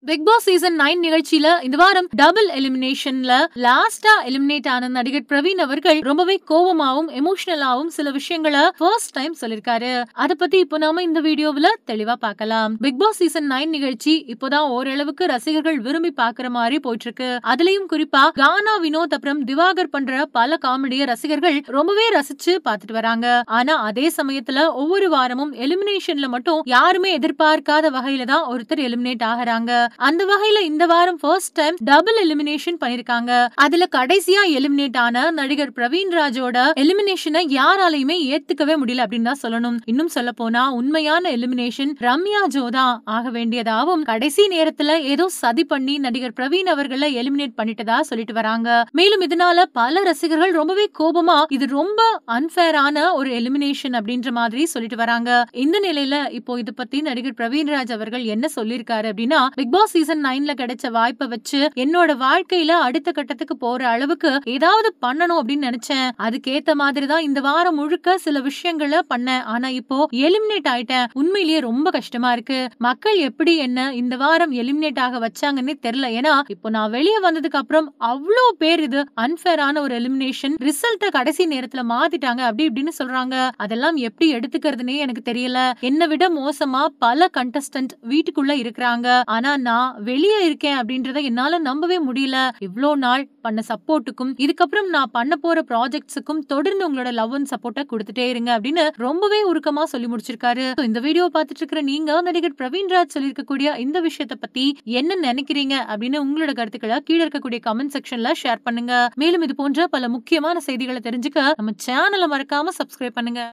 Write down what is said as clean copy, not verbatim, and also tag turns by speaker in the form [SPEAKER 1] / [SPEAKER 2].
[SPEAKER 1] Big Boss season 9 நிகழ்ச்சியில இந்த வாரம் டபுள் எலிமினேஷன்ல லாஸ்டா எலிமினேட் ஆன நடிகர் பிரவீன் அவர்கள் ரொம்பவே கோவமாவும் எமோஷனலாவும் சில விஷயங்களை ஃபர்ஸ்ட் டைம் சொல்லிருக்காரு. அத பத்தி இப்போ நாம இந்த வீடியோவுல தெளிவா பார்க்கலாம். பிக் பாஸ் சீசன் 9 நிகழ்ச்சி இப்போதான் ஓரளவுக்கு ரசிகர்கள் விரும்பி பாக்குற மாதிரி போயிட்டு இருக்கு. அதுலயும் குறிப்பா கானா வினோத் அப்புறம் திவாகர் பண்ற பல காமெடிய ரசிகர்கள் ரொம்பவே ரசிச்சு பாத்துட்டு வராங்க. ஆனா அதே சமயத்துல ஒவ்வொரு வாரமும் எலிமினேஷன்ல மட்டும் யாருமே எதிர்பார்க்காத வகையில தான் ஒருத்தர் எலிமினேட் ஆகுறாங்க. அந்த வகையில இந்த வாரம் ஃபர்ஸ்ட் டைம் டபுள் எலிமினேஷன் பண்ணிருக்காங்க. அதுல கடைசியா எலிமினேட் ஆன நடிகர் பிரவீன் ராஜோட எலிமினேஷனை யாராலையுமே ஏத்துக்கவே முடியல அப்படின்னு தான் சொல்லணும். இன்னும் சொல்ல போனா உண்மையான எலிமினேஷன் ரம்யா ஜோதா ஆக வேண்டியதாகவும் கடைசி நேரத்துல ஏதோ சதி பண்ணி நடிகர் பிரவீன் அவர்களை எலிமினேட் பண்ணிட்டதா சொல்லிட்டு வராங்க. மேலும் இதனால பல ரசிகர்கள் ரொம்பவே கோபமா இது ரொம்ப அன்பேரான ஒரு எலிமினேஷன் அப்படின்ற மாதிரி சொல்லிட்டு வராங்க. இந்த நிலையில இப்போ இது பத்தி நடிகர் பிரவீன் ராஜ் அவர்கள் என்ன சொல்லிருக்காரு அப்படின்னா, பிக் பாஸ் சீசன் 9ல கிடைச்ச வாய்ப்பை வச்சு என்னோட வாழ்க்கையில அடுத்த கட்டத்துக்கு போற அளவுக்கு ஏதாவது பண்ணணும் அப்படின்னு நினைச்சேன். அதுக்கேத்த மாதிரி தான் இந்த வாரம் முழுக்க சில விஷயங்களை பண்ணேன். ஆனா இப்போ எலிமினேட் ஆயிட்டேன். உண்மையிலேயே ரொம்ப கஷ்டமா இருக்கு. மக்கள் எப்படி என்ன இந்த வாரம் எலிமினேட் ஆக வச்சாங்கன்னே தெரியல. ஏன்னா இப்போ நான் வெளியே வந்ததுக்கு அப்புறம் அவ்வளோ பேர் இது அன்பேரான ஒரு எலிமினேஷன் ரிசல்ட்டை கடைசி நேரத்துல மாத்திட்டாங்க அப்படி இப்படின்னு சொல்றாங்க. அதெல்லாம் எப்படி எடுத்துக்கிறதுனே எனக்கு தெரியல. என்னை விட மோசமா பல கண்டஸ்டன்ட் வீட்டுக்குள்ள இருக்கிறாங்க. ஆனா நான் வெளியே இருக்கேன் அப்படின்றத என்னால நம்பவே முடியல. இவ்ளோ நாள் பண்ண சப்போர்ட்டுக்கும் இதுக்கப்புறம் நான் பண்ண போற ப்ராஜெக்ட்ஸுக்கும் தொடர்ந்து உங்களோட லவ் அண்ட் சப்போர்ட்டை கொடுத்துட்டே இருங்க அப்படின்னு ரொம்பவே உருக்கமா சொல்லி முடிச்சிருக்காரு. இந்த வீடியோ பார்த்துட்டு இருக்கிற நீங்க நடிகர் பிரவீன் ராஜ் சொல்லியிருக்கக்கூடிய இந்த விஷயத்தை பத்தி என்ன நினைக்கிறீங்க அப்படின்னு உங்களோட கருத்துக்களை கீழே இருக்கக்கூடிய கமெண்ட் செக்ஷன்ல ஷேர் பண்ணுங்க. மேலும் இது போன்ற பல முக்கியமான செய்திகளை தெரிஞ்சுக்க நம்ம சேனலை மறக்காம சப்ஸ்கிரைப் பண்ணுங்க.